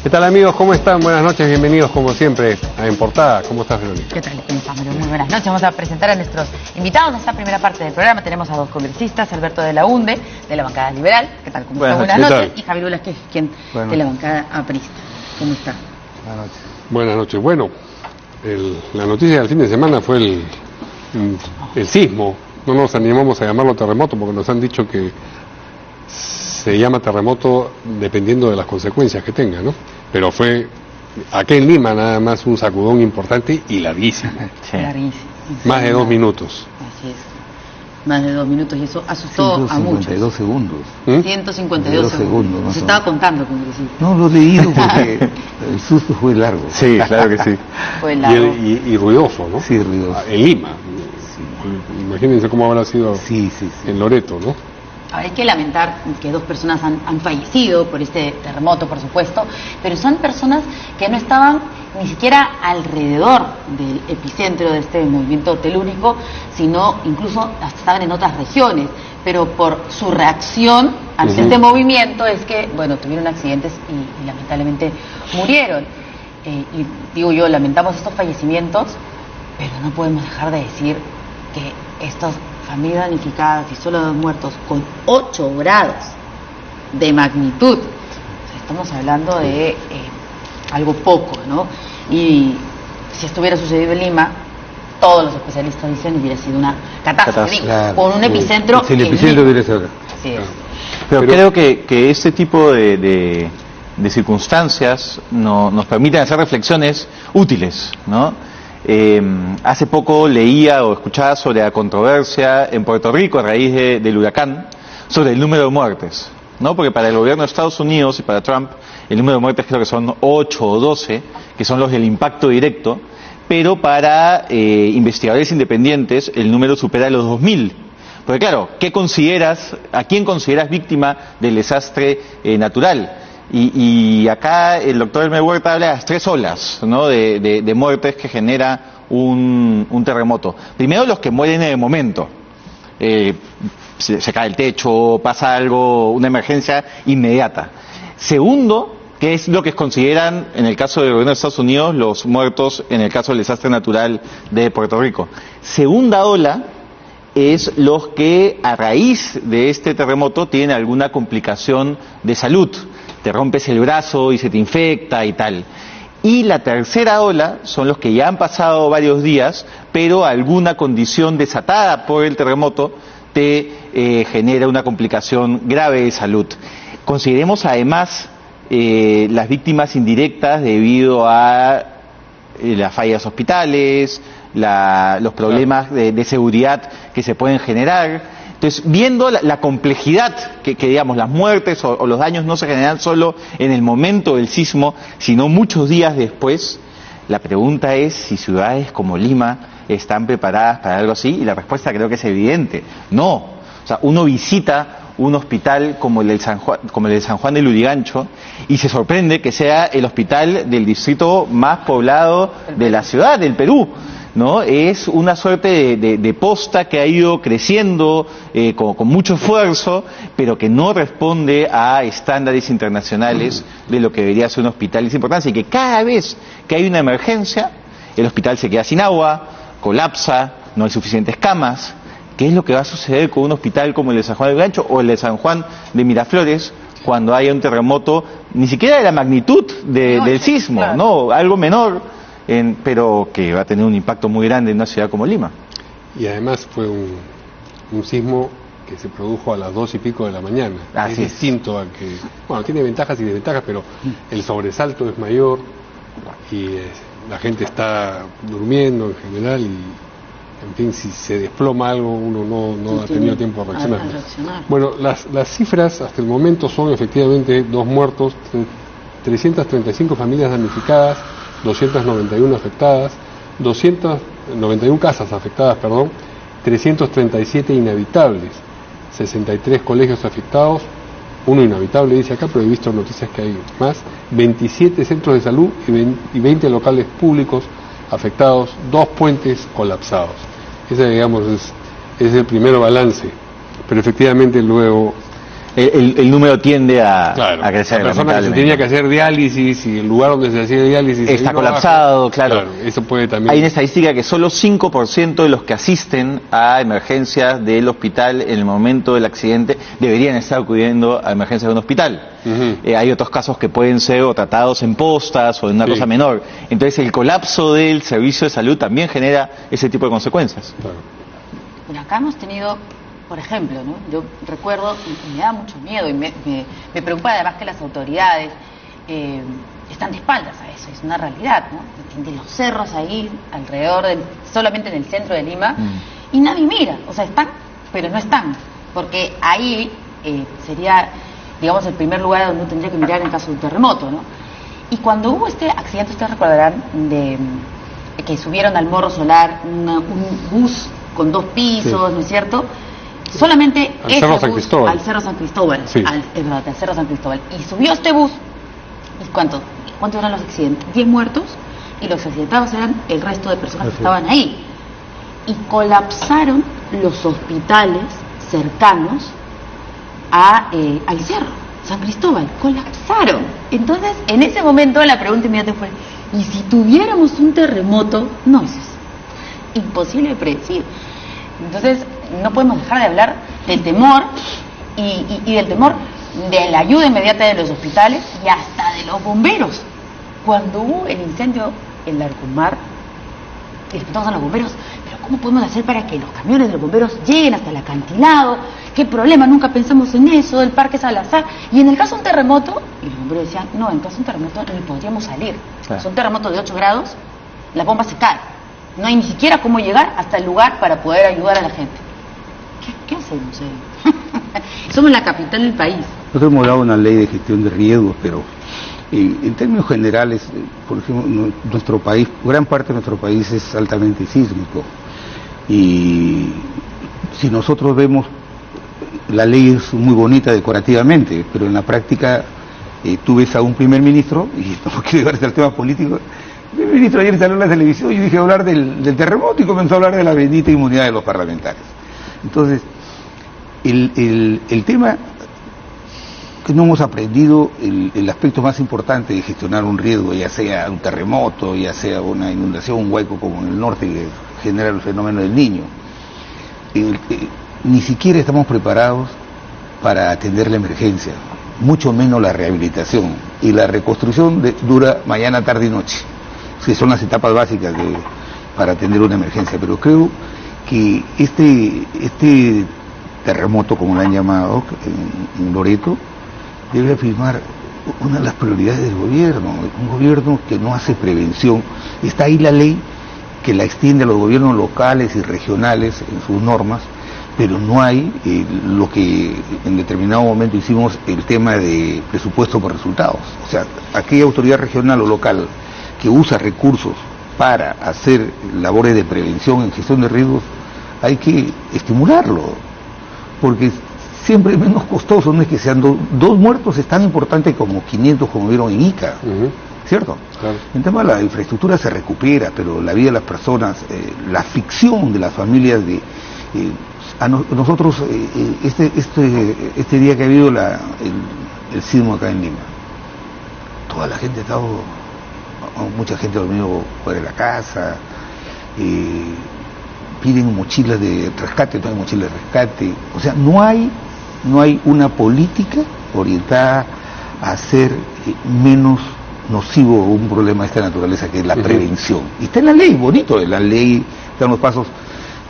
¿Qué tal, amigos? ¿Cómo están? Buenas noches, bienvenidos como siempre a En Portada. ¿Cómo estás, Verónica? ¿Qué tal? ¿Cómo estás, Mario? Muy buenas noches. Vamos a presentar a nuestros invitados en esta primera parte del programa. Tenemos a dos congresistas, Alberto de la UNDE, de la bancada liberal. ¿Qué tal? ¿Cómo está? Buenas noches. Y Javier Velázquez, quien de la bancada aprista. ¿Cómo está? Buenas noches. Buenas noches. Bueno, la noticia del fin de semana fue el sismo. No nos animamos a llamarlo terremoto porque nos han dicho que se llama terremoto dependiendo de las consecuencias que tenga, ¿no? Pero fue aquí en Lima nada más un sacudón importante y larguísimo. Sí. Larguísimo. Más de 2 minutos. Así es. Más de 2 minutos y eso asustó a muchos. 152 segundos. 152 segundos. No se estaba contando, congresista. No, lo he leído porque el susto fue largo. Sí, claro que sí. Fue largo. Y ruidoso, ¿no? Sí, ruidoso. En Lima. Sí. Imagínense cómo habrá sido Sí. en Loreto, ¿no? Hay que lamentar que 2 personas han fallecido por este terremoto, por supuesto, pero son personas que no estaban ni siquiera alrededor del epicentro de este movimiento telúrico, sino incluso hasta estaban en otras regiones, pero por su reacción ante este movimiento es que, bueno, tuvieron accidentes y lamentablemente murieron. Y digo yo, lamentamos estos fallecimientos, pero no podemos dejar de decir que estos familias damnificadas y solo 2 muertos con 8 grados de magnitud. O sea, estamos hablando de algo poco, ¿no? Y si esto hubiera sucedido en Lima, todos los especialistas dicen que hubiera sido una catástrofe, Claro. con un epicentro. El epicentro hubiera sido. Así es. Pero creo que este tipo de circunstancias nos permiten hacer reflexiones útiles, ¿no? Hace poco leía o escuchaba sobre la controversia en Puerto Rico a raíz del huracán sobre el número de muertes, ¿no? Porque para el gobierno de Estados Unidos y para Trump el número de muertes creo que son 8 o 12, que son los del impacto directo, pero para investigadores independientes el número supera los 2000. Porque claro, ¿a quién consideras víctima del desastre natural? Y acá el doctor Elmer Huerta habla de las 3 olas, ¿no? de muertes que genera un terremoto. Primero, los que mueren en el momento. Se cae el techo, pasa algo, una emergencia inmediata. Segundo, que es lo que consideran en el caso del gobierno de Estados Unidos los muertos en el caso del desastre natural de Puerto Rico. Segunda ola es los que a raíz de este terremoto tienen alguna complicación de salud. Te rompes el brazo y se te infecta y tal. Y la tercera ola son los que ya han pasado varios días, pero alguna condición desatada por el terremoto te genera una complicación grave de salud. Consideremos además las víctimas indirectas debido a las fallas hospitales, los problemas de seguridad que se pueden generar. Entonces, viendo la complejidad que digamos, las muertes o los daños no se generan solo en el momento del sismo, sino muchos días después, la pregunta es si ciudades como Lima están preparadas para algo así, y la respuesta creo que es evidente: no. O sea, uno visita un hospital como el de San Juan de Lurigancho y se sorprende que sea el hospital del distrito más poblado de la ciudad, del Perú, ¿no? Es una suerte de posta que ha ido creciendo con mucho esfuerzo, pero que no responde a estándares internacionales de lo que debería ser un hospital. Es importante que cada vez que hay una emergencia, el hospital se queda sin agua, colapsa, no hay suficientes camas. ¿Qué es lo que va a suceder con un hospital como el de San Juan de Gancho o el de San Juan de Miraflores cuando haya un terremoto, ni siquiera de la magnitud del sismo, claro, ¿no? Algo menor, pero que va a tener un impacto muy grande en una ciudad como Lima? Y además fue un sismo que se produjo a las 2 y pico de la mañana. Es distinto a que, bueno, tiene ventajas y desventajas, pero el sobresalto es mayor y la gente está durmiendo en general y, en fin, si se desploma algo uno no ha tenido tiempo a reaccionar. Bueno, las cifras hasta el momento son efectivamente 2 muertos, 335 familias damnificadas, 291 afectadas, 291 casas afectadas, 337 inhabitables, 63 colegios afectados, 1 inhabitable dice acá, pero he visto noticias que hay más, 27 centros de salud y 20 locales públicos afectados, 2 puentes colapsados. Ese, digamos, es el primer balance, pero efectivamente luego el número tiende a crecer. La persona que se tenía que hacer diálisis y el lugar donde se hacía diálisis está colapsado, claro. Eso puede también. Hay una estadística que solo 5% de los que asisten a emergencias del hospital en el momento del accidente deberían estar acudiendo a emergencias de un hospital. Hay otros casos que pueden ser o tratados en postas o en una cosa menor. Entonces el colapso del servicio de salud también genera ese tipo de consecuencias. Claro. Bueno, acá hemos tenido, por ejemplo, ¿no? Yo recuerdo, y me da mucho miedo, y me preocupa además que las autoridades están de espaldas a eso, es una realidad, ¿no? De los cerros ahí, alrededor, solamente en el centro de Lima, y nadie mira, o sea, están, pero no están, porque ahí sería, digamos, el primer lugar donde uno tendría que mirar en caso de un terremoto, ¿no? Y cuando hubo este accidente, ustedes recordarán, de que subieron al Morro Solar un bus con 2 pisos, ¿no es cierto? Solamente al Cerro San Cristóbal. Al Cerro San Cristóbal, sí. al Cerro San Cristóbal. Y subió este bus, ¿y cuántos eran los accidentes? 10 muertos, y los accidentados eran el resto de personas que estaban ahí. Y colapsaron los hospitales cercanos al Cerro San Cristóbal, colapsaron. Entonces, en ese momento la pregunta inmediata fue, ¿y si tuviéramos un terremoto? No, eso es imposible de predecir. Entonces, no podemos dejar de hablar del temor y del temor de la ayuda inmediata de los hospitales y hasta de los bomberos. Cuando hubo el incendio en Larcomar, les preguntamos a los bomberos, ¿pero cómo podemos hacer para que los camiones de los bomberos lleguen hasta el acantilado? ¿Qué problema? Nunca pensamos en eso, del Parque Salazar. Y en el caso de un terremoto, y los bomberos decían, no, en caso de un terremoto ni podríamos salir. Claro. Si un terremoto de 8 grados, la bomba se cae. No hay ni siquiera cómo llegar hasta el lugar para poder ayudar a la gente. ¿Qué hacemos ahí? Somos la capital del país. Nosotros hemos dado una ley de gestión de riesgos, pero en términos generales, por ejemplo, nuestro país, gran parte de nuestro país es altamente sísmico. Y si nosotros vemos, la ley es muy bonita decorativamente, pero en la práctica tú ves a un primer ministro, y no quiero llevarse al tema político, el primer ministro ayer salió en la televisión y dije hablar del terremoto y comenzó a hablar de la bendita inmunidad de los parlamentarios. Entonces, el tema que no hemos aprendido, el aspecto más importante de gestionar un riesgo, ya sea un terremoto, ya sea una inundación, un hueco como en el norte que genera el fenómeno del Niño, ni siquiera estamos preparados para atender la emergencia, mucho menos la rehabilitación, y la reconstrucción dura mañana, tarde y noche, que son las etapas básicas para atender una emergencia. Pero creo que este terremoto, como lo han llamado en Loreto, debe afirmar una de las prioridades del gobierno, un gobierno que no hace prevención. Está ahí la ley que la extiende a los gobiernos locales y regionales en sus normas, pero no hay lo que en determinado momento hicimos, el tema de presupuesto por resultados. O sea, aquella autoridad regional o local que usa recursos para hacer labores de prevención en gestión de riesgos, hay que estimularlo, porque siempre es menos costoso, no es que sean dos muertos, es tan importante como 500 como vieron en Ica, ¿cierto? Claro. En tema de la infraestructura se recupera, pero la vida de las personas, la ficción de las familias, nosotros este día que ha habido el sismo acá en Lima, toda la gente ha estado, mucha gente ha dormido fuera de la casa, piden mochilas de rescate, no hay mochilas de rescate, o sea, no hay una política orientada a hacer menos nocivo un problema de esta naturaleza, que es la prevención. Y está en la ley, bonito, en la ley están los pasos,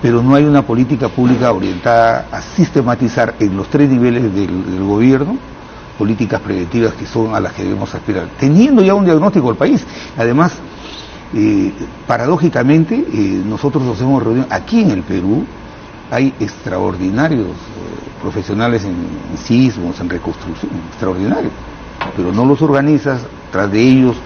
pero no hay una política pública orientada a sistematizar en los 3 niveles del gobierno políticas preventivas que son a las que debemos aspirar, teniendo ya un diagnóstico del país. Además, paradójicamente, nosotros nos hemos reunido aquí en el Perú, hay extraordinarios profesionales en sismos, en reconstrucción, extraordinarios, pero no los organizas, tras de ellos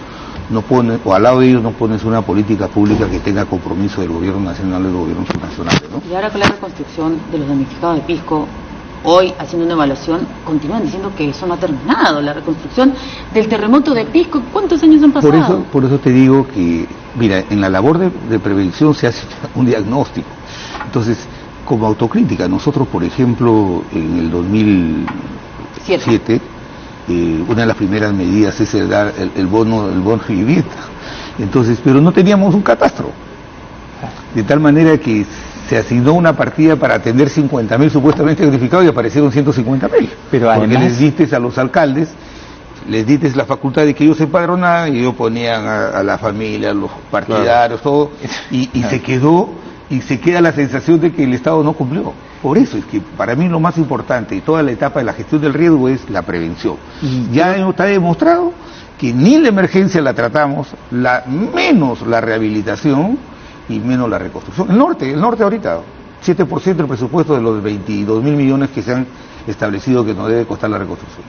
no pones, o al lado de ellos no pones una política pública que tenga compromiso del gobierno nacional y del gobierno subnacional, ¿no? Y ahora con la reconstrucción de los damnificados de Pisco, hoy haciendo una evaluación, continúan diciendo que eso no ha terminado, la reconstrucción del terremoto de Pisco. ¿Cuántos años han pasado? Por eso te digo que, mira, en la labor de prevención se hace un diagnóstico. Entonces, como autocrítica, nosotros, por ejemplo, en el 7. Una de las primeras medidas es el dar el bono vivienda. Entonces, pero no teníamos un catastro. De tal manera que se asignó una partida para atender 50.000 supuestamente notificados y aparecieron 150.000. Pero además, porque les diste a los alcaldes, les diste la facultad de que ellos se empadronaran y ellos ponían a la familia, a los partidarios, todo, y se queda la sensación de que el Estado no cumplió. Por eso es que para mí lo más importante y toda la etapa de la gestión del riesgo es la prevención. Ya está demostrado que ni la emergencia la tratamos, menos la rehabilitación y menos la reconstrucción. El norte ahorita, 7% del presupuesto de los 22.000 millones que se han establecido que nos debe costar la reconstrucción.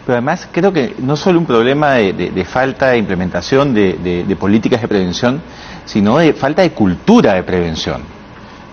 Pero además creo que no solo un problema de falta de implementación de políticas de prevención, sino de falta de cultura de prevención,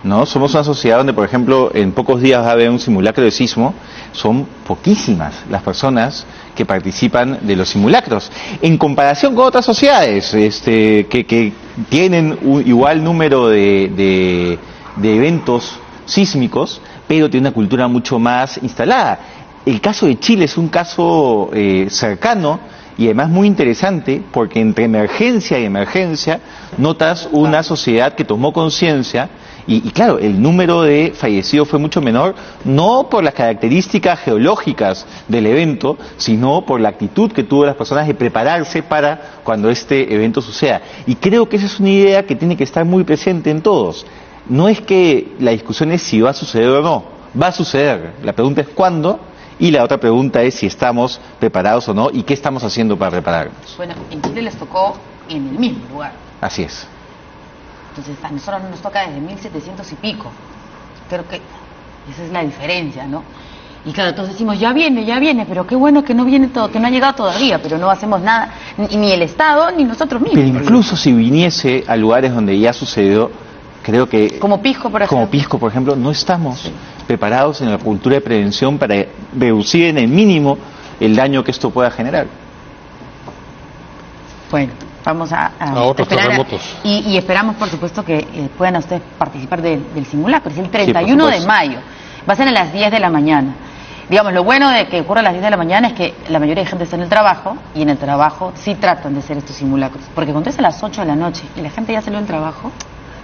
¿no? Somos una sociedad donde, por ejemplo, en pocos días va a haber un simulacro de sismo. Son poquísimas las personas que participan de los simulacros, en comparación con otras sociedades que tienen un igual número de eventos sísmicos, pero tienen una cultura mucho más instalada. El caso de Chile es un caso cercano y además muy interesante, porque entre emergencia y emergencia notas una sociedad que tomó conciencia. Y claro, el número de fallecidos fue mucho menor, no por las características geológicas del evento, sino por la actitud que tuvo las personas de prepararse para cuando este evento suceda. Y creo que esa es una idea que tiene que estar muy presente en todos. No es que la discusión es si va a suceder o no, va a suceder. La pregunta es cuándo, y la otra pregunta es si estamos preparados o no, y qué estamos haciendo para prepararnos. Bueno, en Chile les tocó en el mismo lugar. Así es. Entonces a nosotros nos toca desde 1700 y pico. Creo que esa es la diferencia, ¿no? Y claro, todos decimos, ya viene, pero qué bueno que no viene todo, que no ha llegado todavía, pero no hacemos nada, ni el Estado, ni nosotros mismos. Pero incluso si viniese a lugares donde ya sucedió, creo que... Como Pisco, por ejemplo. No estamos preparados en la cultura de prevención para reducir en el mínimo el daño que esto pueda generar. Bueno, vamos a otros terremotos. Y esperamos, por supuesto, que puedan ustedes participar del simulacro. Es el 31 de mayo. Va a ser a las 10 de la mañana. Digamos, lo bueno de que ocurra a las 10 de la mañana es que la mayoría de gente está en el trabajo, y en el trabajo sí tratan de hacer estos simulacros. Porque cuando es a las 8 de la noche y la gente ya salió del trabajo,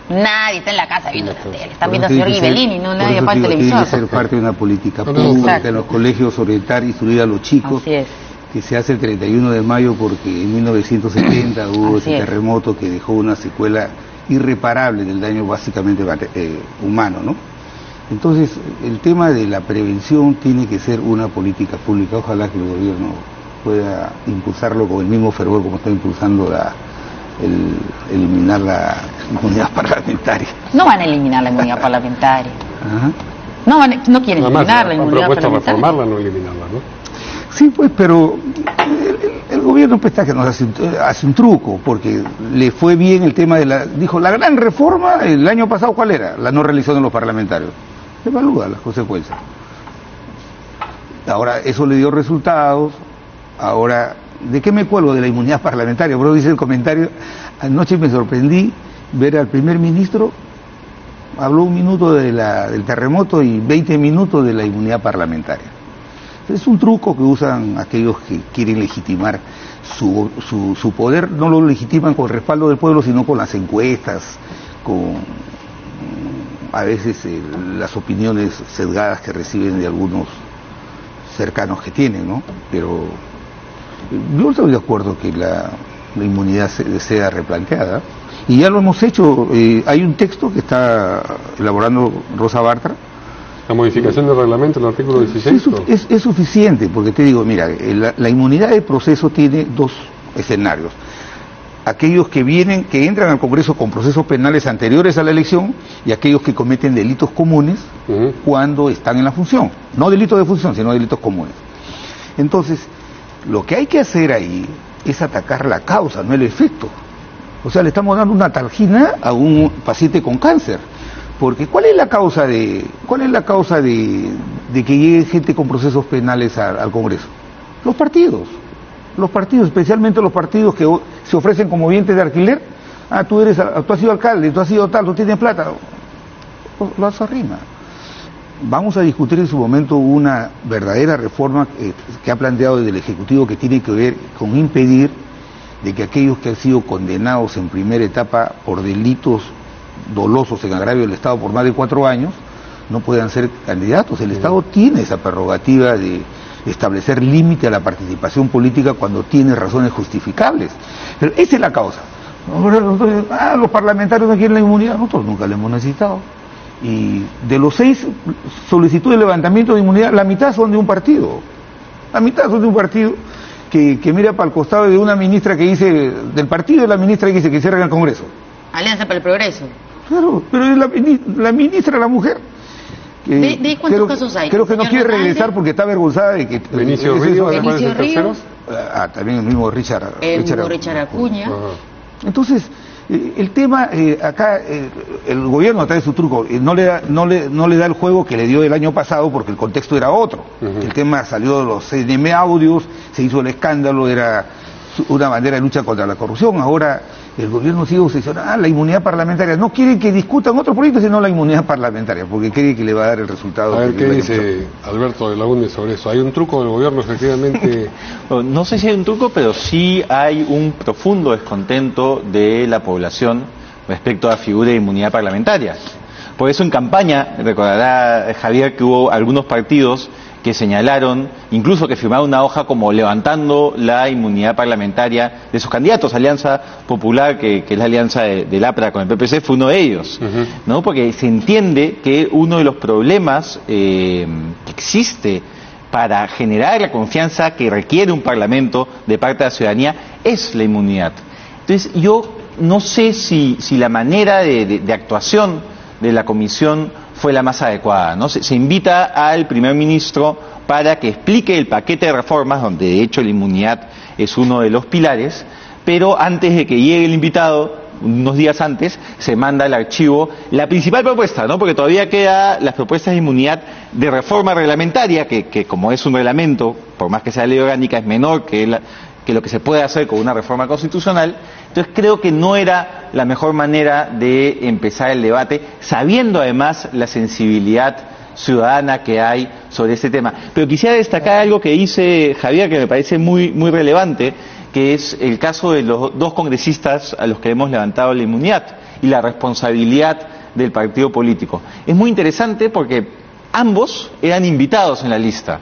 nadie está en la casa viendo la tele. Están viendo al señor Ghibellini, no nadie apaga el televisor. Tiene que ser parte de una política pública, en los colegios orientar y instruir a los chicos. Así es. Que se hace el 31 de mayo porque en 1970 hubo ese terremoto que dejó una secuela irreparable del daño básicamente humano, ¿no? Entonces, el tema de la prevención tiene que ser una política pública. Ojalá que el gobierno pueda impulsarlo con el mismo fervor como está impulsando eliminar la inmunidad parlamentaria. No van a eliminar la inmunidad parlamentaria. Ajá. No quieren eliminar la inmunidad parlamentaria. Han propuesto reformarla, no eliminarla, ¿no? Sí, pues, pero el gobierno pues, que nos hace un truco, porque le fue bien el tema dijo, la gran reforma el año pasado, ¿cuál era? La no realización de los parlamentarios. Evalúa las consecuencias. Ahora, eso le dio resultados. Ahora, ¿de qué me cuelgo? De la inmunidad parlamentaria. Bro, dice el comentario, anoche me sorprendí ver al primer ministro, habló 1 minuto del terremoto y 20 minutos de la inmunidad parlamentaria. Es un truco que usan aquellos que quieren legitimar su poder. No lo legitiman con el respaldo del pueblo, sino con las encuestas, con a veces las opiniones sesgadas que reciben de algunos cercanos que tienen, ¿no? Pero yo estoy de acuerdo que la inmunidad sea replanteada, y ya lo hemos hecho. Hay un texto que está elaborando Rosa Bartra. ¿La modificación del reglamento, el artículo 16? Es suficiente, porque te digo, mira, la inmunidad de proceso tiene 2 escenarios. Aquellos que entran al Congreso con procesos penales anteriores a la elección, y aquellos que cometen delitos comunes cuando están en la función. No delitos de función, sino delitos comunes. Entonces, lo que hay que hacer ahí es atacar la causa, no el efecto. O sea, le estamos dando una tarjina a un paciente con cáncer. Porque ¿cuál es la causa de que llegue gente con procesos penales al Congreso? Los partidos, especialmente los partidos que se ofrecen como vientres de alquiler. Tú has sido alcalde, tú has sido tal, tú tienes plata, lo arrima. vamos a discutir en su momento una verdadera reforma que ha planteado desde el Ejecutivo, que tiene que ver con impedir de que aquellos que han sido condenados en primera etapa por delitos dolosos en agravio del Estado por más de 4 años no puedan ser candidatos. El Estado tiene esa prerrogativa de establecer límite a la participación política cuando tiene razones justificables. Pero esa es la causa. Los parlamentarios no quieren la inmunidad, nosotros nunca la hemos necesitado. Y de los 6 solicitudes de levantamiento de inmunidad, la mitad son de un partido. La mitad son de un partido que mira para el costado de una ministra que dice, del partido de la ministra que dice que cierran el Congreso. Alianza para el Progreso. Claro, pero es la ministra, la mujer. ¿De cuántos casos hay? Creo que no quiere regresar porque está avergonzada de que... Benicio Ríos, además de terceros. También el mismo Richard Acuña. Entonces, el tema acá, el gobierno trae su truco, no le da el juego que le dio el año pasado porque el contexto era otro. El tema salió de los CNM audios, se hizo el escándalo, era una bandera de lucha contra la corrupción. Ahora el gobierno sigue obsesionado, la inmunidad parlamentaria. No quiere que discutan otro proyecto sino la inmunidad parlamentaria, porque cree que le va a dar el resultado. A ver, ¿qué dice Alberto de Lagunde sobre eso? ¿Hay un truco del gobierno, efectivamente? No sé si hay un truco, pero sí hay un profundo descontento de la población respecto a la figura de inmunidad parlamentaria. Por eso en campaña, recordará Javier que hubo algunos partidos que señalaron, incluso que firmaron una hoja como levantando la inmunidad parlamentaria de sus candidatos. Alianza Popular, que es la alianza del APRA con el PPC, fue uno de ellos, ¿no? Porque se entiende que uno de los problemas que existe para generar la confianza que requiere un parlamento de parte de la ciudadanía es la inmunidad. Entonces yo no sé si la manera de actuación de la comisión fue la más adecuada, ¿no? Se invita al primer ministro para que explique el paquete de reformas, donde de hecho la inmunidad es uno de los pilares, pero antes de que llegue el invitado, unos días antes, se manda al archivo la principal propuesta, ¿no? Porque todavía quedan las propuestas de inmunidad de reforma reglamentaria, que como es un reglamento, por más que sea ley orgánica, es menor que lo que se puede hacer con una reforma constitucional. Entonces creo que no era la mejor manera de empezar el debate, sabiendo además la sensibilidad ciudadana que hay sobre este tema. Pero quisiera destacar algo que dice Javier, que me parece muy relevante, que es el caso de los 2 congresistas a los que hemos levantado la inmunidad y la responsabilidad del partido político. Es muy interesante porque ambos eran invitados en la lista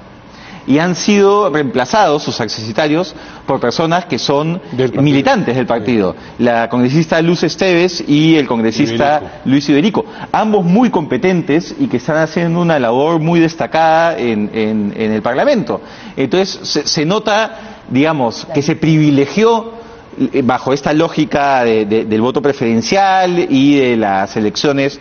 y han sido reemplazados sus accesitarios por personas que son militantes del partido, la congresista Luz Esteves y el congresista Luis Iberico, ambos muy competentes y que están haciendo una labor muy destacada en el Parlamento. Entonces se nota, digamos, que se privilegió bajo esta lógica del voto preferencial y de las elecciones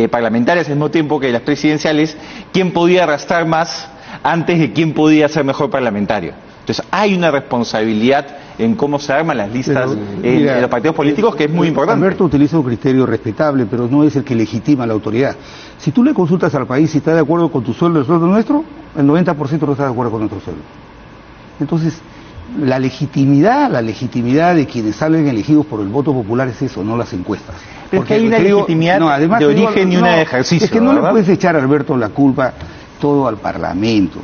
parlamentarias al mismo tiempo que las presidenciales, quién podía arrastrar más antes de quién podía ser mejor parlamentario. Entonces hay una responsabilidad en cómo se arman las listas en los partidos políticos que es muy importante. Alberto utiliza un criterio respetable, pero no es el que legitima la autoridad. Si tú le consultas al país si está de acuerdo con tu sueldo y el sueldo nuestro, el 90% no está de acuerdo con nuestro sueldo. Entonces, la legitimidad de quienes salen elegidos por el voto popular es eso, no las encuestas. Pero porque hay una legitimidad de origen y una de ejercicio. Es que no le puedes echar a Alberto la culpa todo al Parlamento.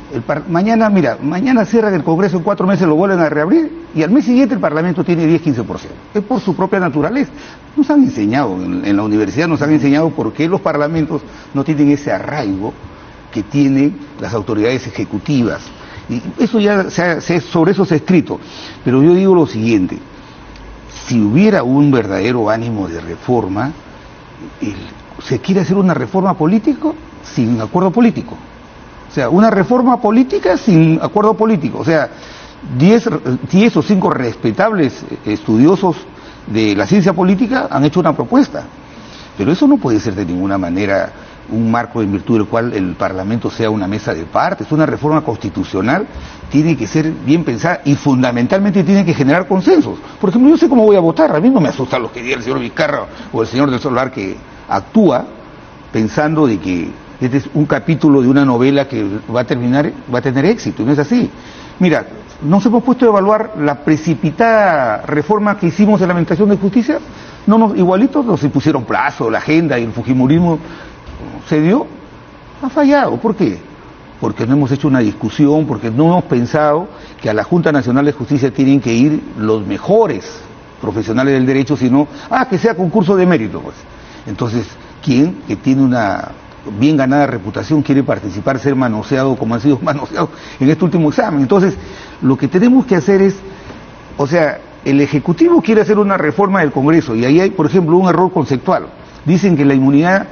Mañana cierran el Congreso, en 4 meses lo vuelven a reabrir y al mes siguiente el Parlamento tiene 10-15%. Es por su propia naturaleza. Nos han enseñado, en la universidad nos han enseñado por qué los parlamentos no tienen ese arraigo que tienen las autoridades ejecutivas. Y eso ya sobre eso se ha escrito. Pero yo digo lo siguiente, si hubiera un verdadero ánimo de reforma, se quiere hacer una reforma política sin acuerdo político. O sea, una reforma política sin acuerdo político. O sea, 10 o 5 respetables estudiosos de la ciencia política han hecho una propuesta. Pero eso no puede ser de ninguna manera un marco en virtud del cual el Parlamento sea una mesa de partes. Una reforma constitucional tiene que ser bien pensada y fundamentalmente tiene que generar consensos. Por ejemplo, yo sé cómo voy a votar. A mí no me asusta lo que diga el señor Vizcarra o el señor del Solar, que actúa pensando de que este es un capítulo de una novela que va a tener éxito, y no es así. Mira, nos hemos puesto a evaluar la precipitada reforma que hicimos de la Administración de Justicia, igualitos nos impusieron plazo, la agenda y el fujimorismo se dio, Ha fallado. ¿Por qué? Porque no hemos hecho una discusión, porque no hemos pensado que a la Junta Nacional de Justicia tienen que ir los mejores profesionales del derecho, sino, que sea concurso de mérito, pues. Entonces, ¿quién que tiene una bien ganada reputación quiere participar, ser manoseado como han sido manoseados en este último examen? Entonces, lo que tenemos que hacer es, o sea, el Ejecutivo quiere hacer una reforma del Congreso, y ahí hay, por ejemplo, un error conceptual. Dicen que la inmunidad,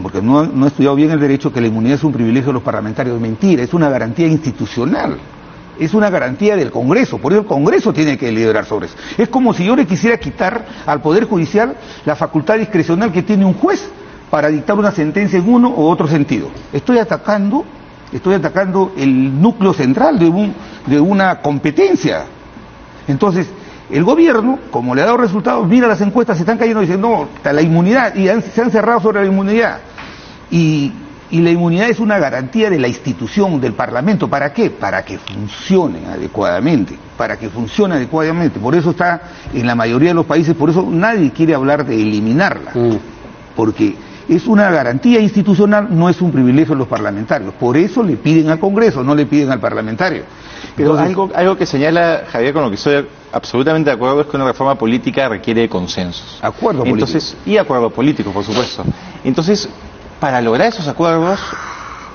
porque no he estudiado bien el derecho, que la inmunidad es un privilegio de los parlamentarios. Mentira, es una garantía institucional. Es una garantía del Congreso, por eso el Congreso tiene que deliberar sobre eso. Es como si yo le quisiera quitar al Poder Judicial la facultad discrecional que tiene un juez para dictar una sentencia en uno u otro sentido. Estoy atacando el núcleo central de una competencia. Entonces, el gobierno, como le ha dado resultados, mira las encuestas, se están cayendo y dicen, no, está la inmunidad, y se han cerrado sobre la inmunidad. Y la inmunidad es una garantía de la institución, del Parlamento. ¿Para qué? Para que funcione adecuadamente. Por eso está en la mayoría de los países, por eso nadie quiere hablar de eliminarla. Porque es una garantía institucional, no es un privilegio de los parlamentarios. Por eso le piden al Congreso, no le piden al parlamentario. Pero algo que señala Javier, con lo que estoy absolutamente de acuerdo, es que una reforma política requiere consensos. Acuerdo político. Y acuerdo político, por supuesto. Entonces, para lograr esos acuerdos,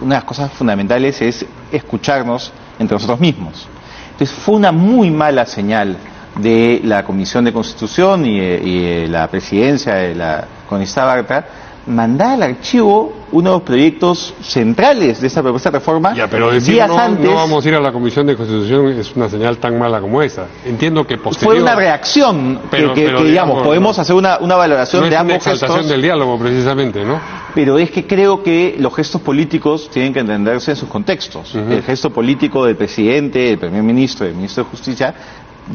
una de las cosas fundamentales es escucharnos entre nosotros mismos. Entonces, fue una muy mala señal de la Comisión de Constitución y la presidencia de la congresista Bartra mandar al archivo uno de los proyectos centrales de esta propuesta de reforma. Ya, pero decir días antes, no vamos a ir a la Comisión de Constitución es una señal tan mala como esa. Entiendo que posterior... Fue una reacción, pero digamos, podemos hacer una valoración de ambos gestos. No es una exaltación del diálogo, precisamente, ¿no? Pero es que creo que los gestos políticos tienen que entenderse en sus contextos. El gesto político del presidente, del primer ministro, del ministro de Justicia,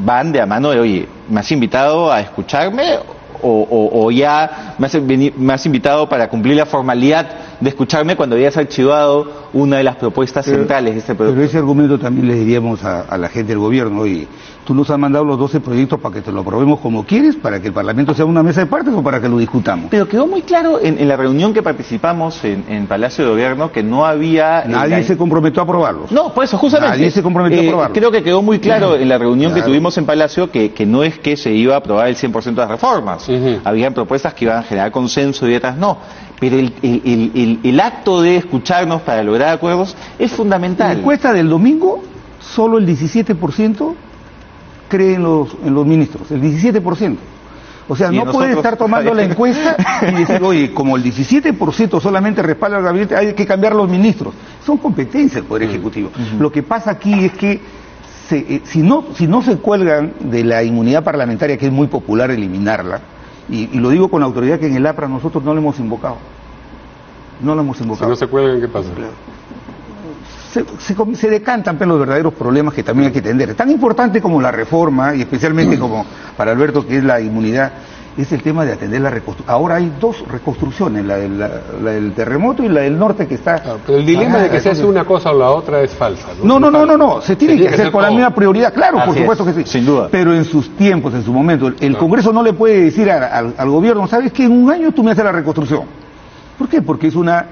van de a mano de, oye, ¿me has invitado a escucharme? O ya me has invitado para cumplir la formalidad de escucharme cuando habías archivado una de las propuestas centrales de este proyecto. Pero ese argumento también le diríamos a la gente del gobierno, oye, tú nos has mandado los 12 proyectos para que te lo aprobemos como quieres, para que el Parlamento sea una mesa de partes o para que lo discutamos. Pero quedó muy claro en la reunión que participamos en Palacio de Gobierno que no había... Nadie se comprometió a aprobarlos. No, por eso, justamente. Nadie se comprometió a aprobarlos. Creo que quedó muy claro en la reunión que tuvimos en Palacio que no es que se iba a aprobar el 100% de las reformas. Habían propuestas que iban a generar consenso y otras no. Pero el acto de escucharnos para lograr acuerdos es fundamental. En la encuesta del domingo, solo el 17% cree en los ministros, el 17%. O sea, no puede estar tomando la encuesta y decir, oye, como el 17% solamente respalda al gabinete, hay que cambiar los ministros. Son competencias del Poder Ejecutivo. Lo que pasa aquí es que si no se cuelgan de la inmunidad parlamentaria, que es muy popular eliminarla, y lo digo con la autoridad que en el APRA nosotros no lo hemos invocado. No lo hemos invocado. Si no se cuelgan, ¿qué pasa? Se decantan los verdaderos problemas que también hay que atender. Tan importante como la reforma, y especialmente como para Alberto, que es la inmunidad, es el tema de atender la reconstrucción. Ahora hay dos reconstrucciones, la del terremoto y la del norte que está... Claro, pero el dilema de que se hace una cosa o la otra es falsa, ¿no? No, se tiene que hacer con la misma prioridad, claro, por supuesto que sí. Sin duda. Pero en sus tiempos, en su momento, el Congreso no le puede decir al gobierno, ¿sabes qué? En un año tú me haces la reconstrucción. ¿Por qué? Porque es una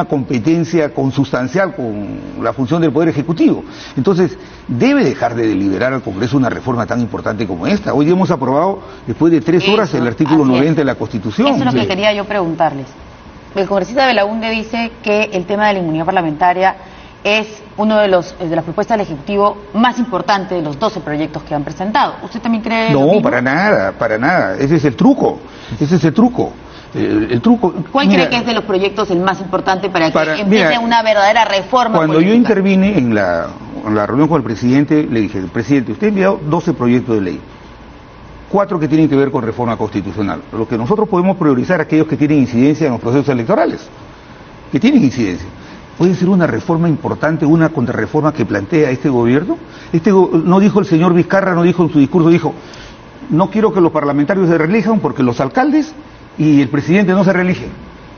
competencia consustancial con la función del Poder Ejecutivo. Entonces, debe dejar de deliberar al Congreso una reforma tan importante como esta. Hoy hemos aprobado, después de 3 horas, el artículo 90 de la Constitución. Eso es lo que quería yo preguntarles. El congresista Belaúnde dice que el tema de la inmunidad parlamentaria es uno de las propuestas del Ejecutivo más importantes de los 12 proyectos que han presentado. ¿Usted también cree lo mismo? No, para nada. Ese es el truco. El truco. ¿Cuál cree que es de los proyectos el más importante para que empiece una verdadera reforma cuando política? Yo intervine en la reunión con el presidente, le dije, presidente, usted ha enviado 12 proyectos de ley, 4 que tienen que ver con reforma constitucional. Lo que nosotros podemos priorizar aquellos que tienen incidencia en los procesos electorales, que tienen incidencia. ¿Puede ser una reforma importante, una contrarreforma que plantea este gobierno? No dijo el señor Vizcarra, no dijo en su discurso, dijo, no quiero que los parlamentarios se reelijan porque los alcaldes y el presidente no se reeligen.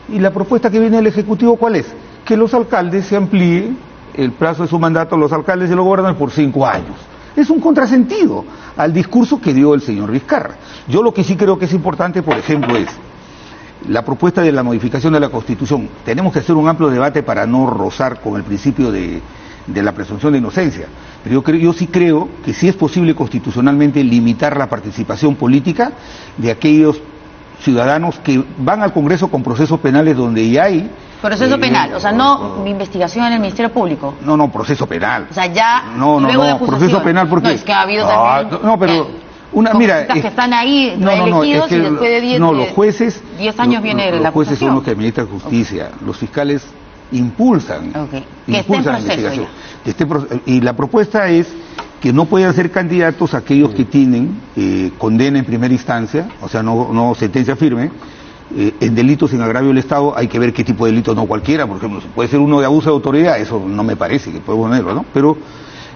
Y la propuesta que viene del Ejecutivo, ¿cuál es? Que los alcaldes se amplíe el plazo de su mandato a los alcaldes y los gobernadores por 5 años. Es un contrasentido al discurso que dio el señor Vizcarra. Yo lo que sí creo que es importante, por ejemplo, es la propuesta de la modificación de la Constitución. Tenemos que hacer un amplio debate para no rozar con el principio de la presunción de inocencia. Pero yo sí creo que sí es posible constitucionalmente limitar la participación política de aquellos ciudadanos que van al Congreso con procesos penales donde ya hay... Proceso penal, o sea, no investigación en el Ministerio Público. No, proceso penal. O sea, ya luego de proceso penal porque... No, es que ha habido también... No, pero... mira, que están ahí elegidos y después de 10 los jueces... 10 años viene la acusación. Los jueces son los que administran justicia. Los fiscales impulsan. Que esté en proceso ya. Y la propuesta es que no puedan ser candidatos aquellos que tienen condena en primera instancia, o sea, no sentencia firme, en delitos sin agravio del Estado. Hay que ver qué tipo de delito, no cualquiera, por ejemplo, puede ser uno de abuso de autoridad, eso no me parece que puede ponerlo, ¿no? Pero,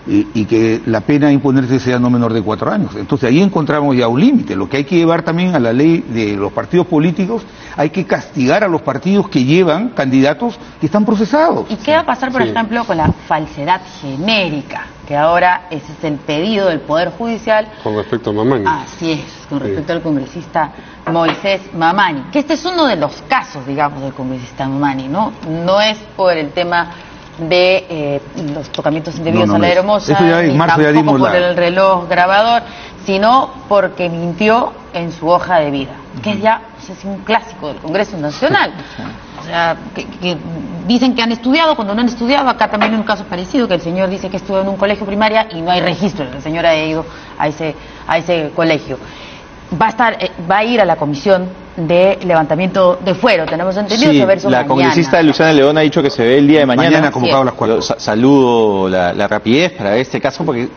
y que la pena a imponerse sea no menor de 4 años. Entonces ahí encontramos ya un límite. Lo que hay que llevar también a la ley de los partidos políticos, hay que castigar a los partidos que llevan candidatos que están procesados. ¿Y qué va a pasar, por ejemplo, con la falsedad genérica? Que ahora ese es el pedido del Poder Judicial. Con respecto a Mamani. Así es, con respecto al congresista Moisés Mamani. Que este es uno de los casos, digamos, del congresista Mamani, ¿no? No es por el tema de los tocamientos indebidos a la hermosa, ni tampoco por el reloj grabador, sino porque mintió en su hoja de vida, que es ya es un clásico del Congreso Nacional. O sea, que dicen que han estudiado cuando no han estudiado. Acá también hay un caso parecido, que el señor dice que estudió en un colegio primaria y no hay registro, el señor ha ido a ese colegio. Va a ir a la comisión de levantamiento de fuero, tenemos entendido, que verso la congresista Luciana León ha dicho que se ve el día de mañana convocado a las 4. Saludo la rapidez para ver este caso, porque,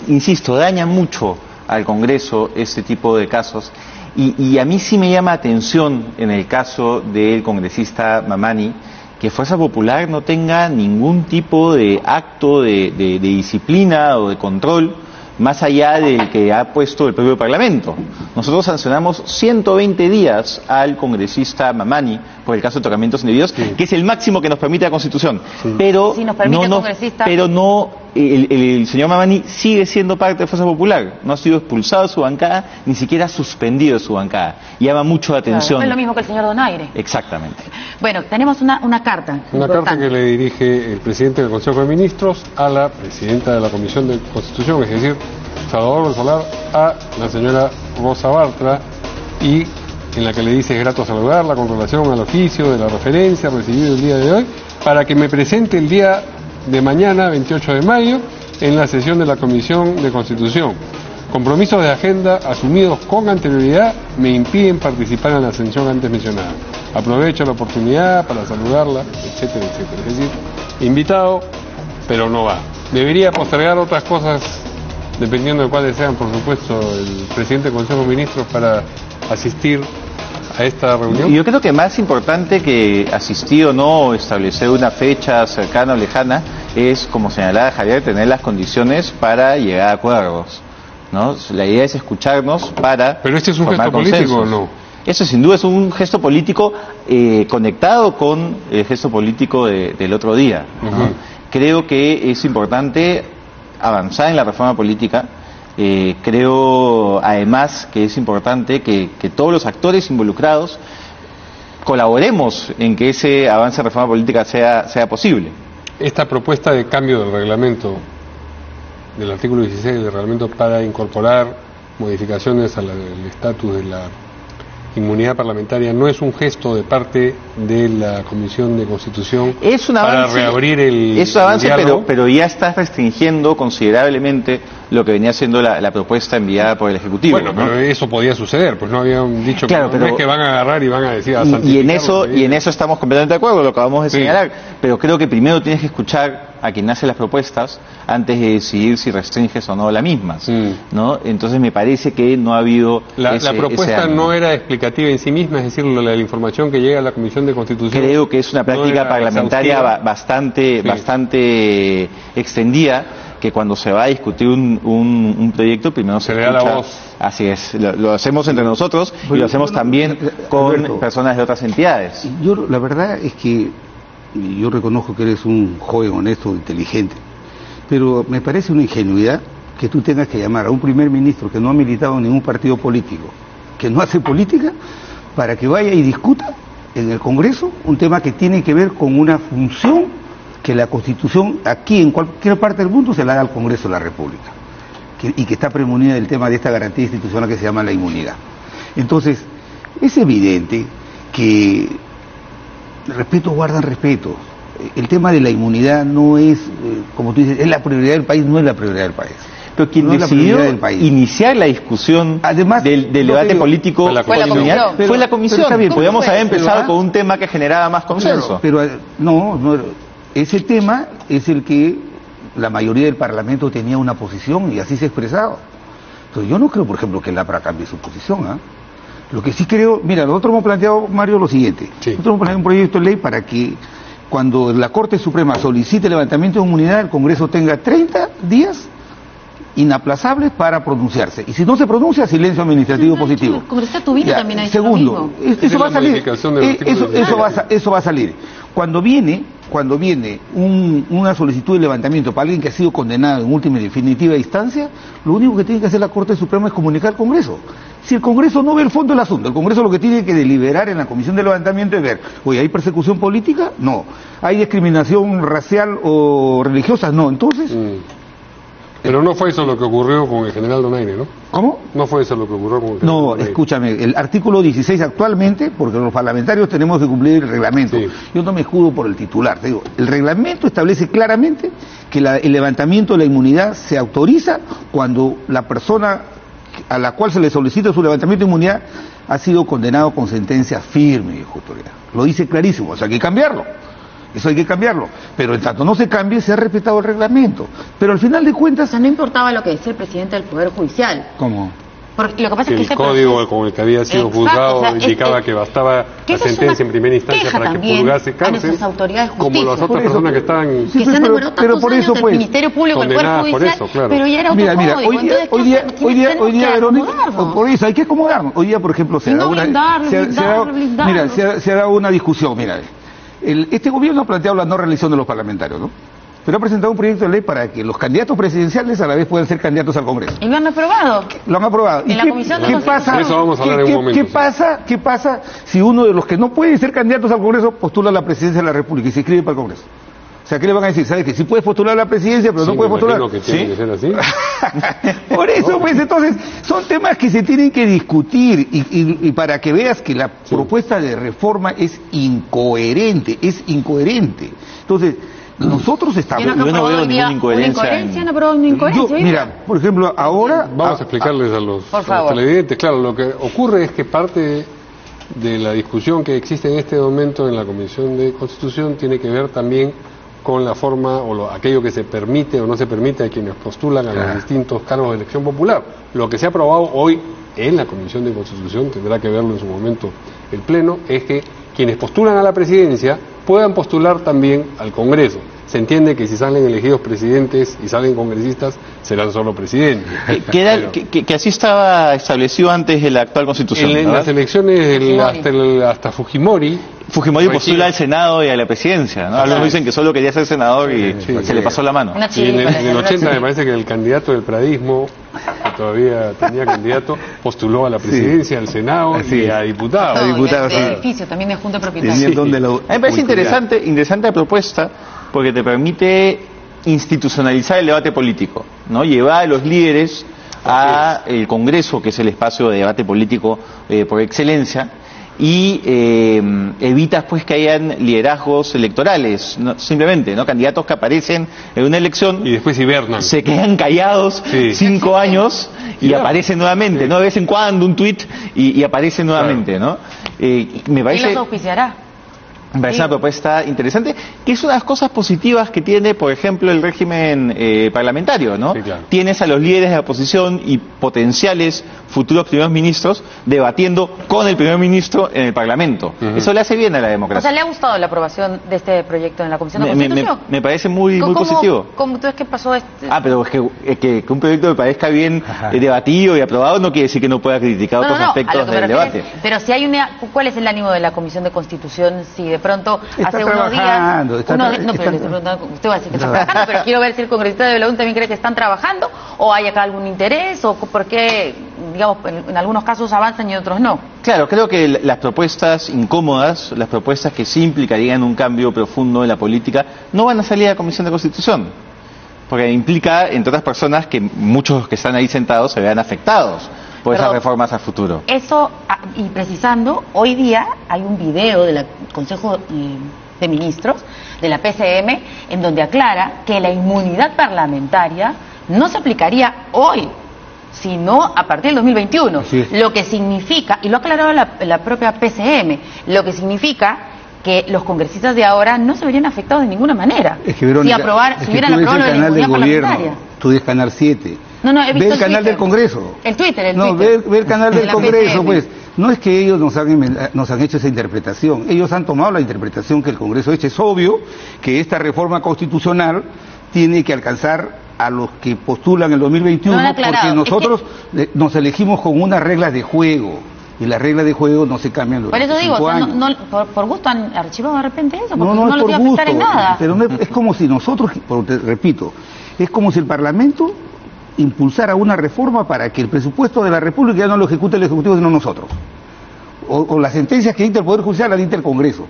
insisto, daña mucho al Congreso este tipo de casos, y a mí sí me llama atención en el caso del congresista Mamani que Fuerza Popular no tenga ningún tipo de acto de disciplina o de control más allá del que ha puesto el propio Parlamento. Nosotros sancionamos 120 días al congresista Mamani por el caso de tocamientos indebidos, que es el máximo que nos permite la Constitución. Pero si nos permite el congresista... el señor Mamani sigue siendo parte de Fuerza Popular, no ha sido expulsado de su bancada, ni siquiera suspendido de su bancada. Llama mucho la atención. Claro, es lo mismo que el señor Donaire. Exactamente. Bueno, tenemos una carta. Una carta que le dirige el presidente del Consejo de Ministros a la presidenta de la Comisión de Constitución, es decir, Salvador Solar, a la señora Rosa Bartra, y en la que le dice: es grato saludarla con relación al oficio de la referencia recibido el día de hoy, para que me presente el día de mañana, 28 de mayo, en la sesión de la Comisión de Constitución. Compromisos de agenda asumidos con anterioridad me impiden participar en la sesión antes mencionada. Aprovecho la oportunidad para saludarla, etcétera, etcétera. Es decir, invitado, pero no va. Debería postergar otras cosas, dependiendo de cuáles sean, por supuesto, el presidente del Consejo de Ministros para asistir a esta reunión. Yo creo que más importante que asistir o no, establecer una fecha cercana o lejana, es, como señalaba Javier, tener las condiciones para llegar a acuerdos, ¿no? La idea es escucharnos para... ¿Pero este es un gesto político o no? Eso sin duda es un gesto político conectado con el gesto político del otro día, ¿no? Creo que es importante avanzar en la reforma política. Creo además que es importante que todos los actores involucrados colaboremos en que ese avance de reforma política sea posible. Esta propuesta de cambio del reglamento, del artículo 16 del reglamento, para incorporar modificaciones al estatus de la inmunidad parlamentaria, ¿no es un gesto de parte de la Comisión de Constitución para reabrir el diálogo? pero ya está restringiendo considerablemente lo que venía siendo la propuesta enviada por el Ejecutivo. Bueno, ¿no? Pero eso podía suceder, pues no habían dicho claro, que no es que van a agarrar y van a decir... Y en eso estamos completamente de acuerdo, lo acabamos de señalar, pero creo que primero tienes que escuchar a quien hace las propuestas antes de decidir si restringes o no las mismas, ¿no? Entonces me parece que no ha habido... La propuesta no era explicativa en sí misma, es decir, la información que llega a la Comisión de Constitución... Creo que es una práctica parlamentaria bastante extendida, que cuando se va a discutir un proyecto, primero se le da la voz. Así es, lo hacemos entre nosotros y lo hacemos también con Alberto, personas de otras entidades. La verdad es que yo reconozco que eres un joven honesto, inteligente, pero me parece una ingenuidad que tú tengas que llamar a un primer ministro que no ha militado en ningún partido político, que no hace política, para que vaya y discuta en el Congreso un tema que tiene que ver con una función que la Constitución aquí en cualquier parte del mundo se la da al Congreso de la República, y que está premunida del tema de esta garantía institucional que se llama la inmunidad. Entonces, es evidente que respeto guardan respeto. El tema de la inmunidad no es, como tú dices, es la prioridad del país, no es la prioridad del país. Pero quien decidió iniciar la discusión además del debate político fue la comisión. Podríamos haber empezado con un tema que generaba más consenso. Pero no, ese tema es el que la mayoría del Parlamento tenía una posición y así se ha expresado. Entonces yo no creo, por ejemplo, que el APRA cambie su posición. Lo que sí creo, mira, nosotros hemos planteado, Mario, lo siguiente. Sí. Nosotros hemos planteado un proyecto de ley para que cuando la Corte Suprema solicite el levantamiento de inmunidad, el Congreso tenga 30 días inaplazables para pronunciarse. Y si no se pronuncia, silencio administrativo positivo. El Congreso Tubino también ha dicho segundo, lo mismo. Eso va a salir. Eso va a salir. Cuando viene una solicitud de levantamiento para alguien que ha sido condenado en última y definitiva instancia, lo único que tiene que hacer la Corte Suprema es comunicar al Congreso. Si el Congreso no ve el fondo del asunto, el Congreso lo que tiene que deliberar en la Comisión de Levantamiento es ver, oye, ¿hay persecución política? No. ¿Hay discriminación racial o religiosa? No. Entonces... Pero no fue eso lo que ocurrió con el general Donaire, ¿no? ¿Cómo? No fue eso lo que ocurrió con el general Donaire. Escúchame, el artículo 16 actualmente, porque los parlamentarios tenemos que cumplir el reglamento. Sí. Yo no me escudo por el titular, te digo, el reglamento establece claramente que el levantamiento de la inmunidad se autoriza cuando la persona a la cual se le solicita su levantamiento de inmunidad ha sido condenado con sentencia firme y autoridad. Lo dice clarísimo, o sea, hay que cambiarlo. Eso hay que cambiarlo, pero en tanto no se cambie, se ha respetado el reglamento. Pero al final de cuentas... O sea, no importaba lo que decía el presidente del Poder Judicial. ¿Cómo? Porque lo que pasa es que el código con el que había sido juzgado indicaba que bastaba la sentencia en primera instancia para que purgase cárcel, como las otras personas que estaban... Que se han demorado tantos años el Ministerio Público, el Poder Judicial, pero ya era otro código. Hoy día, Verónica, por eso hay que acomodarnos. Hoy día, por ejemplo, se ha dado una discusión, mira... Este gobierno ha planteado la no reelección de los parlamentarios, ¿no? Pero ha presentado un proyecto de ley para que los candidatos presidenciales a la vez puedan ser candidatos al Congreso. ¿Y lo han aprobado? Lo han aprobado. ¿En la Comisión de Constitución? Eso vamos a hablar en un momento. ¿Qué pasa si uno de los que no puede ser candidatos al Congreso postula a la presidencia de la República y se inscribe para el Congreso? O sea, ¿qué le van a decir? ¿Sabes que sí puedes postular a la presidencia, pero no puedes postular? Que tiene que ser así. Por eso, pues, entonces, son temas que se tienen que discutir y para que veas que la propuesta de reforma es incoherente. Entonces, nosotros estamos... Yo no veo ninguna incoherencia. Mira, por ejemplo, ahora... Vamos a explicarles a los televidentes. Claro, lo que ocurre es que parte de la discusión que existe en este momento en la Comisión de Constitución tiene que ver también con la forma o aquello que se permite o no se permite a quienes postulan a los distintos cargos de elección popular. Lo que se ha aprobado hoy en la Comisión de Constitución, tendrá que verlo en su momento el Pleno, es que quienes postulan a la presidencia puedan postular también al Congreso. Se entiende que si salen elegidos presidentes y salen congresistas, serán solo presidentes. Que así estaba establecido antes de la actual Constitución. En las elecciones hasta Fujimori postula al Senado y a la presidencia, ¿no? Algunos dicen que solo quería ser senador y se le pasó la mano. Y en el 80 me parece que el candidato del pradismo, que todavía tenía candidato, postuló a la presidencia, al Senado y a diputado. A diputado, edificio, también de junta propietaria. A mí me parece interesante la propuesta, porque te permite institucionalizar el debate político, ¿no? Llevar a los líderes a el Congreso, que es el espacio de debate político por excelencia, y evitas pues que hayan liderazgos electorales, ¿no? Simplemente, ¿no? Candidatos que aparecen en una elección y después hibernan, se quedan callados 5 años y aparecen nuevamente, ¿no? De vez en cuando un tuit y aparecen nuevamente, ¿no? Me parece... ¿Quién los auspiciará? Me parece una propuesta interesante, que es una de las cosas positivas que tiene, por ejemplo, el régimen parlamentario, ¿no? Sí, claro. Tienes a los líderes de la oposición y potenciales futuros primeros ministros debatiendo con el primer ministro en el Parlamento. Eso le hace bien a la democracia. O sea, ¿le ha gustado la aprobación de este proyecto en la Comisión de Constitución? Me parece muy positivo. Entonces, ¿qué pasó? Pero es que un proyecto me parezca bien debatido y aprobado no quiere decir que no pueda criticar otros aspectos del debate. Pero si hay ¿cuál es el ánimo de la Comisión de Constitución si de pronto hace unos días... usted va a decir que está trabajando, pero quiero ver si el congresista de Belaún también cree que están trabajando, o hay acá algún interés, o por qué, digamos, en algunos casos avanzan y en otros no. Claro, creo que las propuestas incómodas, las propuestas que sí implicarían un cambio profundo en la política, no van a salir a la Comisión de Constitución. Porque implica, entre otras personas, que muchos que están ahí sentados se vean afectados por esas reformas a futuro. Eso, y precisando, hoy día hay un video del Consejo de Ministros, de la PCM, en donde aclara que la inmunidad parlamentaria no se aplicaría hoy, sino a partir del 2021. Sí. Lo que significa, y lo ha aclarado la propia PCM, lo que significa que los congresistas de ahora no se verían afectados de ninguna manera. Es que, Verónica, si hubieran aprobado la inmunidad parlamentaria. Tú ves Canal 7. No, he visto ve el canal del Congreso. El Twitter. Ve el canal del Congreso, pues. No es que ellos nos han hecho esa interpretación. Ellos han tomado la interpretación que el Congreso ha hecho. Es obvio que esta reforma constitucional tiene que alcanzar a los que postulan el 2021, porque nosotros nos elegimos con unas reglas de juego. Y las reglas de juego no se cambian los 5 años. Por gusto han archivado de repente eso, porque no les iba a afectar en nada. Pero es como si nosotros, te repito, es como si el Parlamento impulsara una reforma para que el presupuesto de la República ya no lo ejecute el Ejecutivo, sino nosotros. O las sentencias que dicta el Poder Judicial las dicta el Congreso.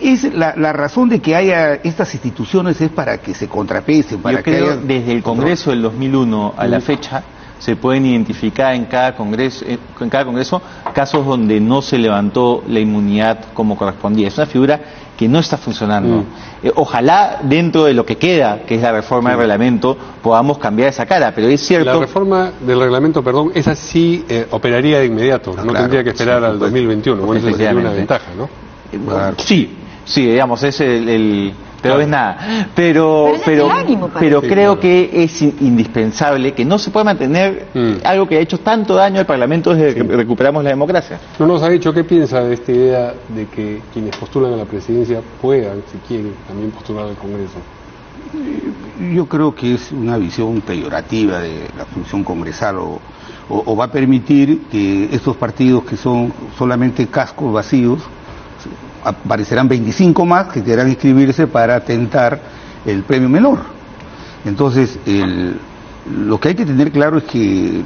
Es la razón de que haya estas instituciones es para que se contrapesen, para que haya... Desde el Congreso del 2001 a la fecha se pueden identificar en cada congreso casos donde no se levantó la inmunidad como correspondía. Es una figura que no está funcionando. Ojalá dentro de lo que queda, que es la reforma del reglamento, podamos cambiar esa cara, pero es cierto... La reforma del reglamento, esa sí operaría de inmediato, no tendría que esperar al 2021, bueno, eso sería una ventaja, ¿no? Sí, digamos, es pero es nada. Pero creo que es indispensable, que no se puede mantener algo que ha hecho tanto daño al Parlamento desde que recuperamos la democracia. No nos ha dicho qué piensa de esta idea de que quienes postulan a la presidencia puedan, si quieren, también postular al Congreso. Yo creo que es una visión peyorativa de la función congresal o va a permitir que estos partidos que son solamente cascos vacíos, aparecerán 25 más que quieran inscribirse para tentar el premio menor. Entonces, lo que hay que tener claro es que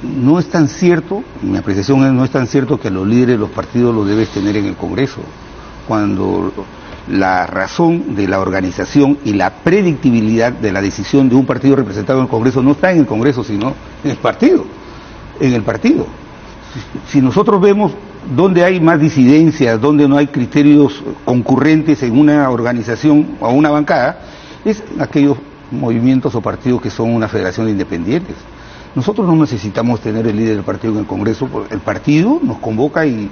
no es tan cierto, mi apreciación es, no es tan cierto que a los líderes de los partidos los debes tener en el Congreso, cuando la razón de la organización y la predictibilidad de la decisión de un partido representado en el Congreso no está en el Congreso, sino en el partido. Si nosotros vemos dónde hay más disidencias, dónde no hay criterios concurrentes en una organización o una bancada, es aquellos movimientos o partidos que son una federación de independientes. Nosotros no necesitamos tener el líder del partido en el Congreso, porque el partido nos convoca y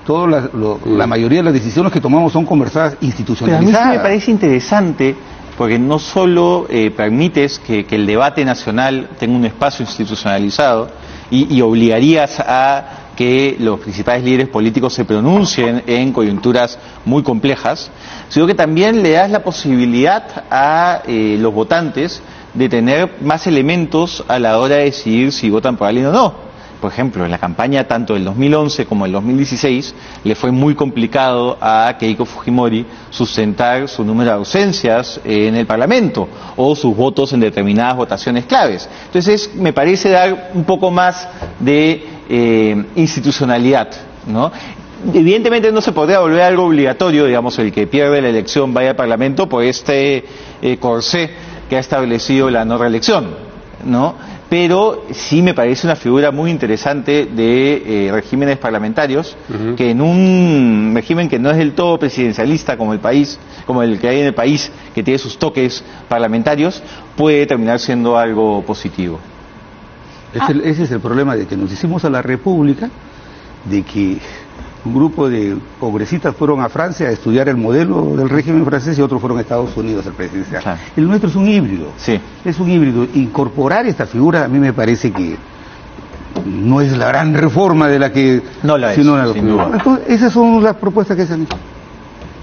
la mayoría de las decisiones que tomamos son conversadas institucionalizadas. Pero a mí sí me parece interesante, porque no solo permites que el debate nacional tenga un espacio institucionalizado y obligarías a que los principales líderes políticos se pronuncien en coyunturas muy complejas, sino que también le das la posibilidad a los votantes de tener más elementos a la hora de decidir si votan por alguien o no. Por ejemplo, en la campaña tanto del 2011 como del 2016 le fue muy complicado a Keiko Fujimori sustentar su número de ausencias en el Parlamento o sus votos en determinadas votaciones claves. Entonces, me parece dar un poco más de institucionalidad, ¿no? Evidentemente no se podría volver algo obligatorio, digamos, el que pierde la elección vaya al Parlamento por este corsé que ha establecido la no reelección, ¿no? Pero sí me parece una figura muy interesante de regímenes parlamentarios, que en un régimen que no es del todo presidencialista como el que hay en el país, que tiene sus toques parlamentarios, puede terminar siendo algo positivo. Ese es el problema de que nos hicimos a la República, de que un grupo de congresistas fueron a Francia a estudiar el modelo del régimen francés y otros fueron a Estados Unidos al presidencial. Claro. El nuestro es un híbrido. Sí. Es un híbrido. Incorporar esta figura a mí me parece que no es la gran reforma de la que... No la es, sin duda. Entonces, esas son las propuestas que se han hecho.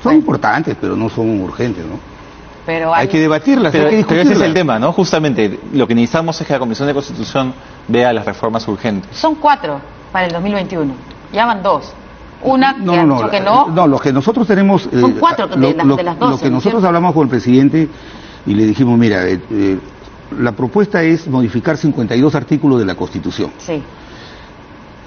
Son importantes, pero no son urgentes, ¿no? Pero hay que debatirlas, hay que discutirlas. Pero ese es el tema, ¿no? Justamente, lo que necesitamos es que la Comisión de Constitución vea las reformas urgentes. Son 4 para el 2021. Ya van 2. Una que ha dicho que no. No, lo que nosotros tenemos... Son 4 de las 12. Lo que nosotros hablamos con el presidente y le dijimos, mira, la propuesta es modificar 52 artículos de la Constitución. Sí.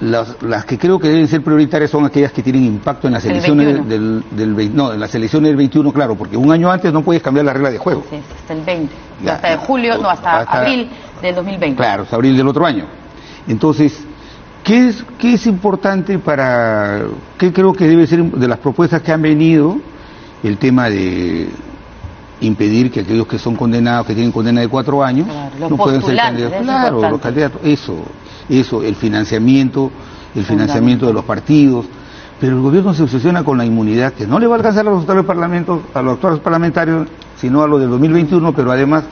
las que creo que deben ser prioritarias son aquellas que tienen impacto en las elecciones en las elecciones del 21, claro, porque un año antes no puedes cambiar la regla de juego. Sí, hasta el 20, hasta julio, hasta abril del 2020. Claro, hasta abril del otro año. Entonces, ¿qué es importante qué creo que debe ser de las propuestas que han venido? El tema de impedir que aquellos que son condenados, que tienen condena de 4 años, no pueden ser candidatos. Claro, los candidatos, eso, el financiamiento de los partidos. Pero el gobierno se obsesiona con la inmunidad, que no le va a alcanzar a los actuales parlamentarios, sino a los del 2021, pero además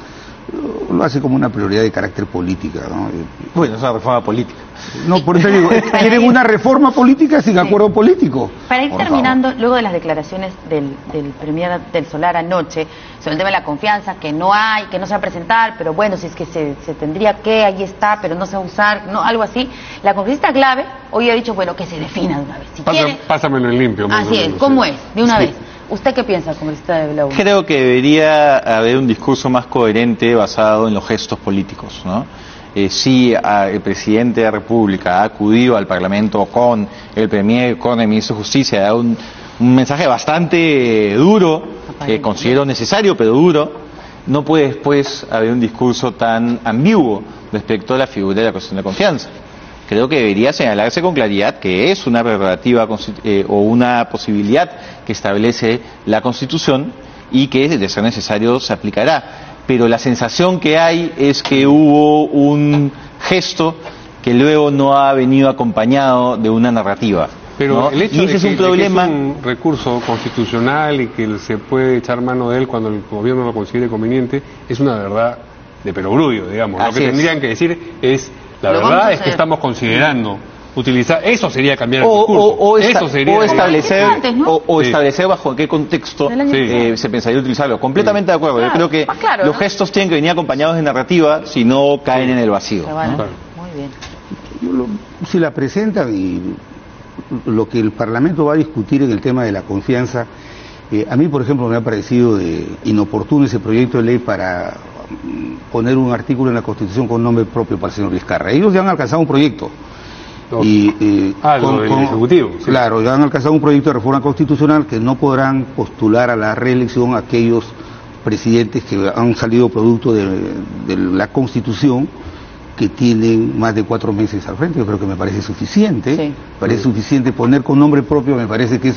lo hace como una prioridad de carácter política, ¿no? Bueno, es una reforma política. No, por eso digo, quieren una reforma política sin acuerdo político. Para ir terminando, luego de las declaraciones del premier del Solar anoche, sobre el tema de la confianza, que no se va a presentar, pero bueno, si es que se tendría que, ahí está, pero no se va a usar, no, algo así. La congresista Clave hoy ha dicho, bueno, que se defina de una vez. Si pásamelo en limpio. Así es, ¿cómo es? De una vez. ¿Usted qué piensa, congresista de Blau? Creo que debería haber un discurso más coherente basado en los gestos políticos, ¿no? Sí, el presidente de la República ha acudido al Parlamento con el premier, con el ministro de Justicia, ha dado un mensaje bastante duro, que considero necesario, pero duro. No puede después haber un discurso tan ambiguo respecto a la figura de la cuestión de confianza. Creo que debería señalarse con claridad que es una prerrogativa o una posibilidad que establece la Constitución y que, de ser necesario, se aplicará. Pero la sensación que hay es que hubo un gesto que luego no ha venido acompañado de una narrativa. Pero ¿no? El hecho y ese es un problema. Que es un recurso constitucional y que se puede echar mano de él cuando el gobierno lo considere conveniente, es una verdad de perogrullo, digamos. Lo que tendrían que decir es, la verdad es que estamos considerando utilizar, eso sería cambiar el discurso. Establecer bajo qué contexto se pensaría utilizarlo. Completamente de acuerdo. Yo creo que los gestos tienen que venir acompañados de narrativa, si no caen en el vacío. ¿No? Muy bien. Si la presentan y lo que el Parlamento va a discutir en el tema de la confianza, a mí, por ejemplo, me ha parecido inoportuno ese proyecto de ley para poner un artículo en la Constitución con nombre propio para el señor Vizcarra. Ellos ya han alcanzado un proyecto. El Ejecutivo. Sí. Claro, ya han alcanzado un proyecto de reforma constitucional que no podrán postular a la reelección aquellos presidentes que han salido producto de la Constitución, que tienen más de 4 meses al frente. Yo creo que me parece suficiente. Sí. Parece suficiente poner con nombre propio, me parece que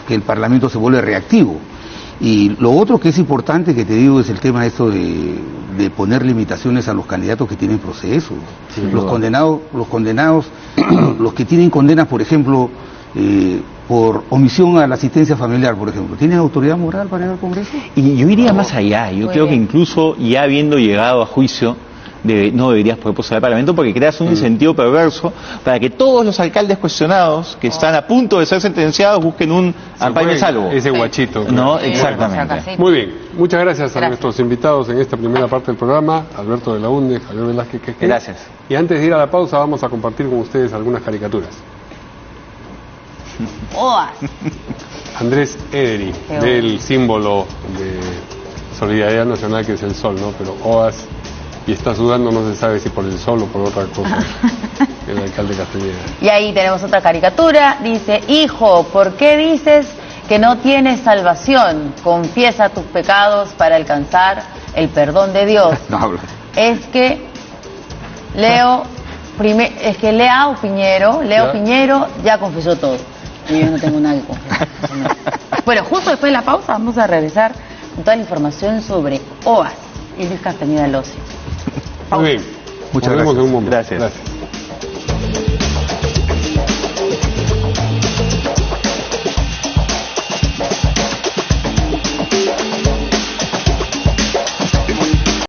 el Parlamento se vuelve reactivo. Y lo otro que es importante, que te digo, es el tema esto de poner limitaciones a los candidatos que tienen procesos. Sí, los condenados, los que tienen condenas, por ejemplo, por omisión a la asistencia familiar, por ejemplo, ¿tienen autoridad moral para ir al Congreso? Y yo iría más allá. Yo creo que incluso ya habiendo llegado a juicio, no deberías poder proceder al Parlamento, porque creas un incentivo perverso para que todos los alcaldes cuestionados que están a punto de ser sentenciados busquen un amparo de salvo. Ese guachito. No, exactamente. Muy bien, muchas gracias a nuestros invitados en esta primera parte del programa, Alberto de la Unde, Javier Velázquez. Gracias. Y antes de ir a la pausa vamos a compartir con ustedes algunas caricaturas. OAS. Andrés Ederi, del símbolo de Solidaridad Nacional que es el sol, ¿no? Pero OAS. Y está sudando, no se sabe si por el sol o por otra cosa, el alcalde Castañeda. Y ahí tenemos otra caricatura, dice: hijo, ¿por qué dices que no tienes salvación? Confiesa tus pecados para alcanzar el perdón de Dios. Es que Leo Piñero ya confesó todo. Y yo no tengo nada que confesar. Bueno, justo después de la pausa vamos a regresar con toda la información sobre OAS y Luis Castañeda Loce. Muy bien. Muchas gracias. En un momento. Gracias.